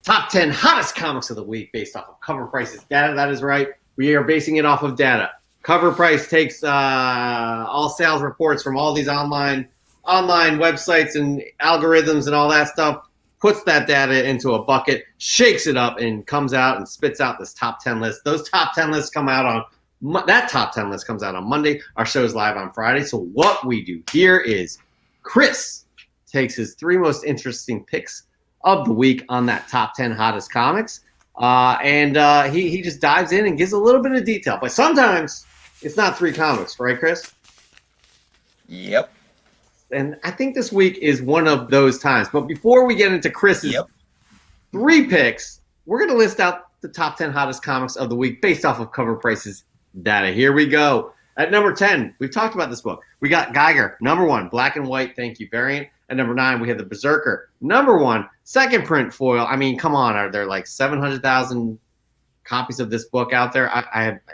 top 10 hottest comics of the week based off of cover prices data. That is right. We are basing it off of data. Cover price takes all sales reports from all these online websites and algorithms and all that stuff, puts that data into a bucket, shakes it up, and comes out and spits out this top 10 list. Those top 10 lists come out on that top 10 list comes out on Monday. Our show is live on Friday. So what we do here is Chris takes his 3 most interesting picks of the week on that top 10 hottest comics. And he just dives in and gives a little bit of detail. But sometimes it's not 3 comics, right, Chris? Yep. And I think this week is one of those times. But before we get into Chris's 3 picks, we're going to list out the top 10 hottest comics of the week based off of cover prices data. Here we go. At number 10, we've talked about this book. We got Geiger, number 1, black and white, thank you, variant. At number 9, we have the Berserker, number 1, second print foil. I mean, come on, are there like 700,000 copies of this book out there?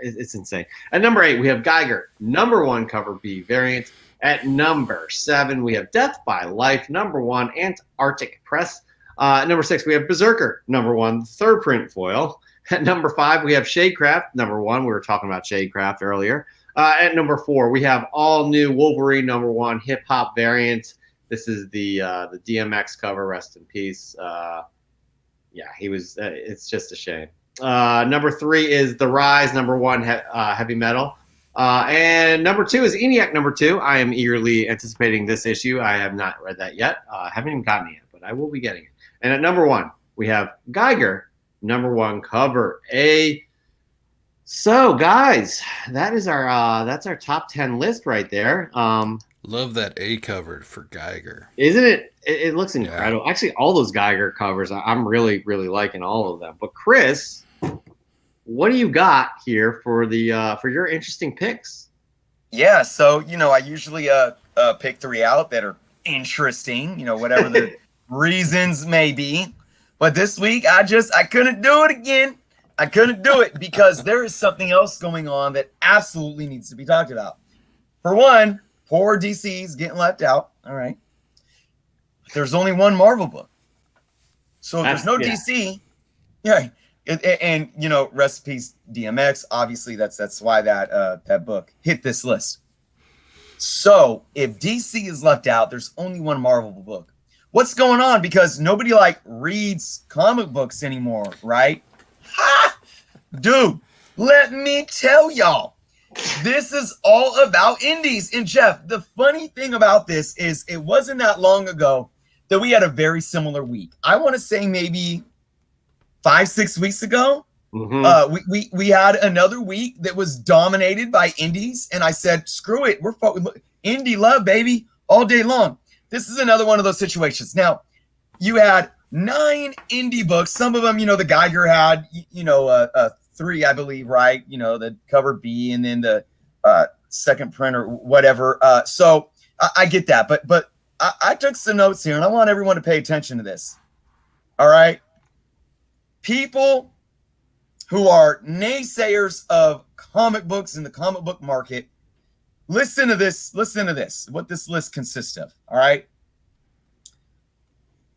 It's insane. At number 8, we have Geiger, number 1, cover B, variant. At number 7, we have Death by Life, number 1, Antarctic Press. At number 6, we have Berserker, number 1, third print foil. At number 5, we have Shadecraft, number 1. We were talking about Shadecraft earlier. At number 4, we have all new Wolverine, number 1, hip hop variant. This is the DMX cover. Rest in peace. Yeah, he was. It's just a shame. Number 3 is The Rise, number 1, heavy metal. And number 2 is Eniac, number 2. I am eagerly anticipating this issue. I have not read that yet. Haven't even gotten it yet, but I will be getting it. And at number 1, we have Geiger, number 1, cover A. So, guys, that's our top 10 list right there. Love that A cover for Geiger. Isn't it? It looks incredible. Yeah. Actually, all those Geiger covers, I'm really, really liking all of them. But Chris, what do you got here for your interesting picks? Yeah, so I usually pick 3 out that are interesting. Whatever the reasons may be. But this week, I couldn't do it again. I couldn't do it because there is something else going on that absolutely needs to be talked about. For one, poor DC's getting left out. All right. There's only 1 Marvel book. So if there's no DC, and rest in peace DMX. Obviously, that's why that book hit this list. So if DC is left out, there's only 1 Marvel book. What's going on? Because nobody reads comic books anymore, right? Ha! Dude, let me tell y'all, this is all about indies. And Jeff, the funny thing about this is it wasn't that long ago that we had a very similar week. I want to say maybe 5-6 weeks ago. Mm-hmm. We had another week that was dominated by indies, and I said, screw it, we're indie love, baby, all day long. This is another one of those situations. Now, you had 9 indie books. Some of them, the Geiger had, 3, I believe, right? The cover B and then the second print or whatever. So I get that, but I took some notes here, and I want everyone to pay attention to this. All right, people who are naysayers of comic books in the comic book market, listen to this. Listen to this. What this list consists of. All right.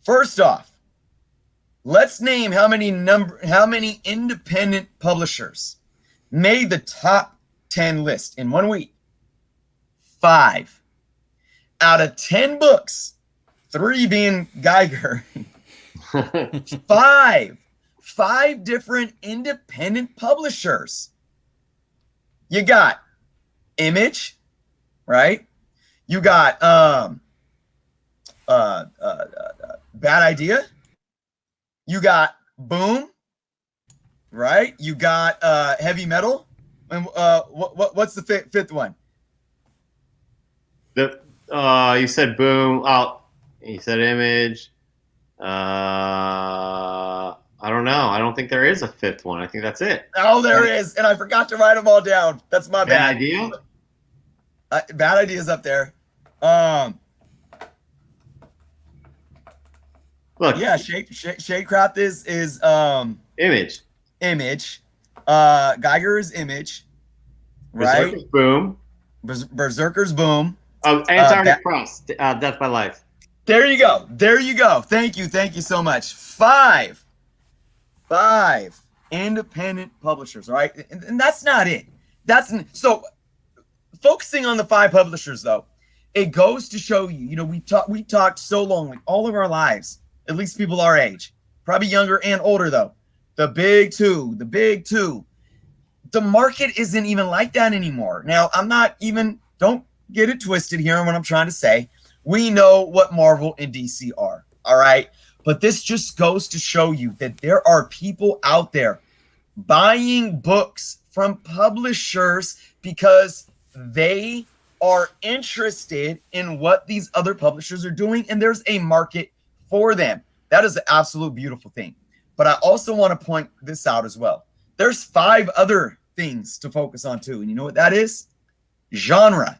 First off, let's name how many independent publishers made the top 10 list in 1 week. 5 out of 10 books, 3 being Geiger. 5 different independent publishers. You got Image, right? You got Bad Idea. You got Boom, right? You got Heavy Metal, and what's the fifth one? You said Boom. Oh, you said Image. I don't know. I don't think there is a 5th one. I think that's it. Oh, there is, and I forgot to write them all down. That's my bad. Bad Idea. Bad Idea's up there. Look, yeah, Shadecraft is Image. Geiger is Image, right? Berserker's Boom. Berserker's Boom. Oh, Antarctic Press, Death by Life. There you go. Thank you so much. 5 5 independent publishers, all right? And that's not it. So focusing on the 5 publishers, though, it goes to show you, you know, we talked so long, like all of our lives, at least people our age, probably younger and older, though. The big two. The market isn't even like that anymore. Now, don't get it twisted here on what I'm trying to say. We know what Marvel and DC are, all right? But this just goes to show you that there are people out there buying books from publishers because they are interested in what these other publishers are doing, and there's a market for them. That is an absolute beautiful thing. But I also want to point this out as well. There's 5 other things to focus on too, and you know what that is? Genre.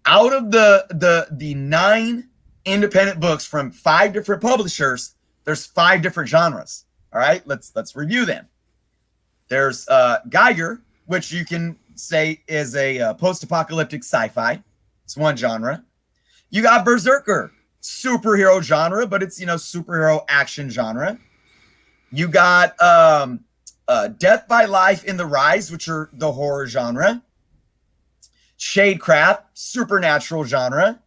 Out of the 9 independent books from 5 different publishers, there's 5 different genres. All right, let's review them. There's Geiger, which you can say is a post-apocalyptic sci-fi. It's one genre. You got BRZRKR, superhero genre, but it's, you know, superhero action genre. You got Death by Life in the Rise, which are the horror genre. Shadecraft, supernatural genre.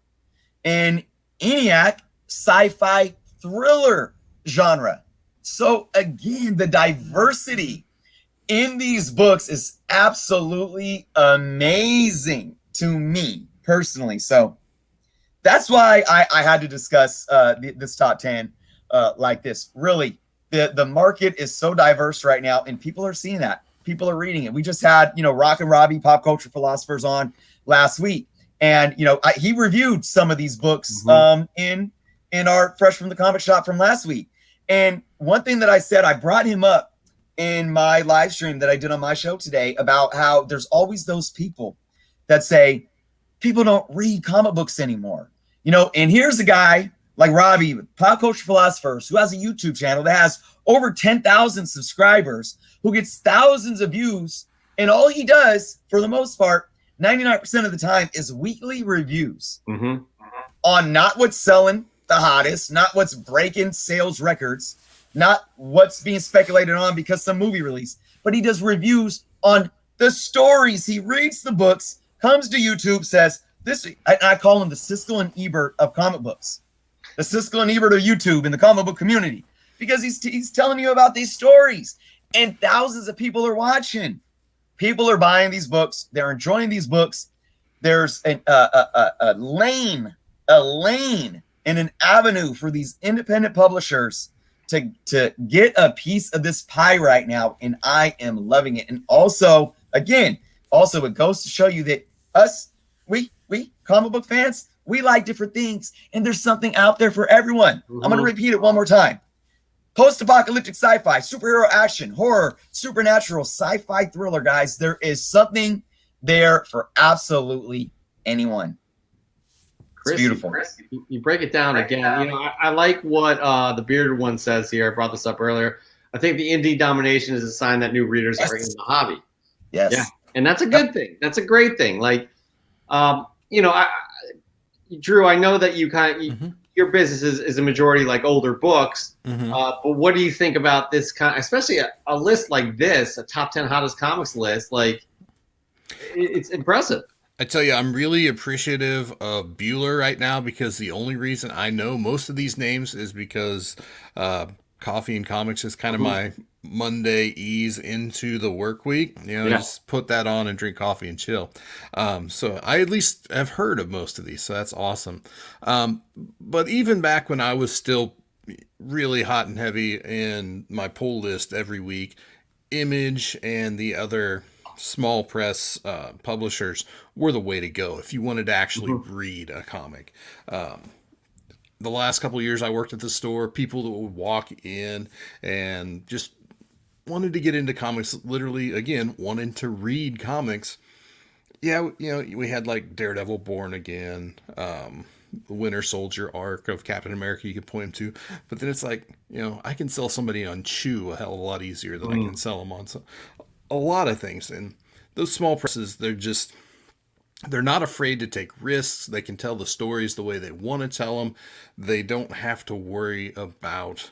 And Eniac, sci-fi thriller genre. So again, the diversity in these books is absolutely amazing to me personally. So that's why I had to discuss this top 10 like this. Really, the market is so diverse right now, and people are seeing that. People are reading it. We just had, you know, Rock and Robbie, Pop Culture Philosophers, on last week, and you know, he reviewed some of these books in our Fresh from the Comic Shop from last week. And one thing that I said, I brought him up in my live stream that I did on my show today about how there's always those people that say people don't read comic books anymore, you know. And here's a guy like Robbie, Pop Culture Philosophers, who has a YouTube channel that has over 10,000 subscribers, who gets thousands of views, and all he does, for the most part, 99% of the time, is weekly reviews on not what's selling the hottest, not what's breaking sales records, not what's being speculated on because some movie release, but he does reviews on the stories. He reads the books, comes to YouTube, says this. I call him the Siskel and Ebert of comic books, the Siskel and Ebert of YouTube in the comic book community, because he's telling you about these stories, and thousands of people are watching. People are buying these books. They're enjoying these books. There's a lane and an avenue for these independent publishers to get a piece of this pie right now, and I am loving it. And also, again, it goes to show you that we comic book fans, we like different things, and there's something out there for everyone. I'm going to repeat it one more time. Post-apocalyptic sci-fi, superhero action, horror, supernatural, sci-fi thriller, guys. There is something there for absolutely anyone. Chris, it's beautiful. You break it down again. You know, I like what the bearded one says here. I brought this up earlier. I think the indie domination is a sign that new readers are in the hobby. Yes. Yeah. And that's a good thing. That's a great thing. Like, you know, Drew, I know that you your business is a majority like older books. But what do you think about this especially a list like this, a top 10 hottest comics list? Like, it's impressive. I tell you, I'm really appreciative of Bueller right now, because the only reason I know most of these names is because Coffee and Comics is kind of my Monday ease into the work week. You know, just put that on and drink coffee and chill. So I at least have heard of most of these, so that's awesome. But even back when I was still really hot and heavy in my pull list every week, Image and the other small press publishers were the way to go if you wanted to actually read a comic. The last couple of years I worked at the store, people that would walk in and just wanted to get into comics, literally, again, wanting to read comics. Yeah, you know, we had like Daredevil Born Again, the Winter Soldier arc of Captain America you could point them to. But then it's like, you know, I can sell somebody on Chew a hell of a lot easier than I can sell them on a lot of things. And those small presses, they're not afraid to take risks. They can tell the stories the way they want to tell them. They don't have to worry about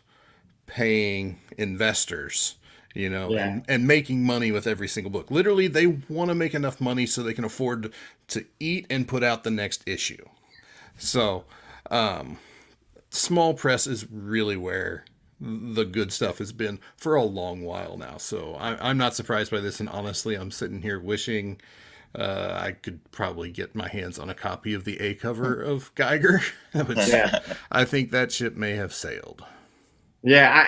paying investors, Yeah. and making money with every single book. Literally, they want to make enough money so they can afford to eat and put out the next issue. So, small press is really where the good stuff has been for a long while now. So I'm not surprised by this. And honestly, I'm sitting here wishing I could probably get my hands on a copy of the A cover of Geiger. Which I think that ship may have sailed. Yeah.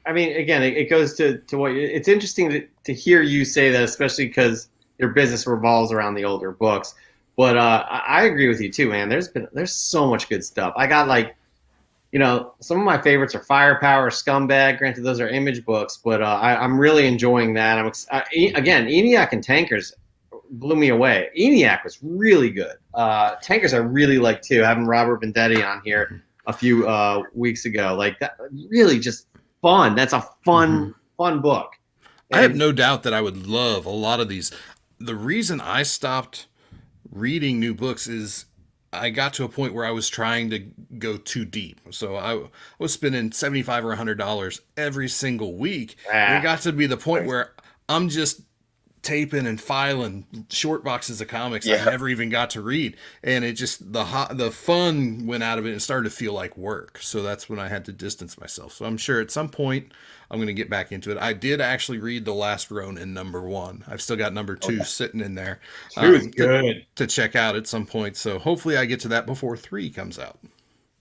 I mean, again, it goes to what it's interesting to hear you say that, especially because your business revolves around the older books. But I agree with you too, man. There's so much good stuff. I got some of my favorites are Firepower, Scumbag. Granted, those are Image books, but I'm really enjoying that. Again, Eniac and Tankers blew me away. Eniac was really good. Tankers I really like too. Having Robert Vendetti on here a few weeks ago, like that, really just fun. That's a fun book. And I have no doubt that I would love a lot of these. The reason I stopped reading new books is I got to a point where I was trying to go too deep. So I was spending $75 or $100 every single week. And it got to be the point where I'm just taping and filing short boxes of comics I never even got to read. And it just, the fun went out of it and started to feel like work. So that's when I had to distance myself. So I'm sure at some point I'm going to get back into it. I did actually read The Last Ronin #1. I've still got #2 sitting in there. good to check out at some point. So hopefully I get to that before 3 comes out.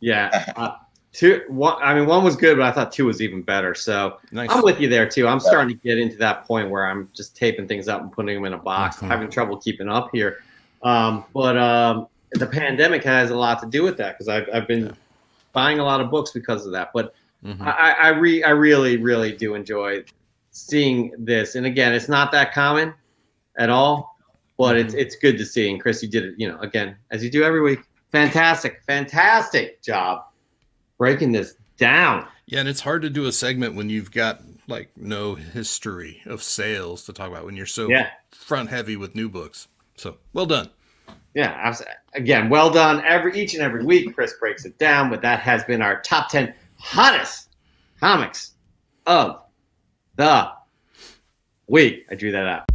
Yeah. 1 was good, but I thought 2 was even better. So nice. I'm with you there too. I'm starting to get into that point where I'm just taping things up and putting them in a box. I'm having trouble keeping up here. But the pandemic has a lot to do with that because I've been buying a lot of books because of that. But I really, really do enjoy seeing this. And again, it's not that common at all, but it's good to see. And Chris, you did it, again, as you do every week. Fantastic job breaking this down. Yeah, and it's hard to do a segment when you've got like no history of sales to talk about when you're so front heavy with new books. So well done. Yeah, again, well done. Each and every week, Chris breaks it down. But that has been our top 10 hottest comics of the week. I drew that out.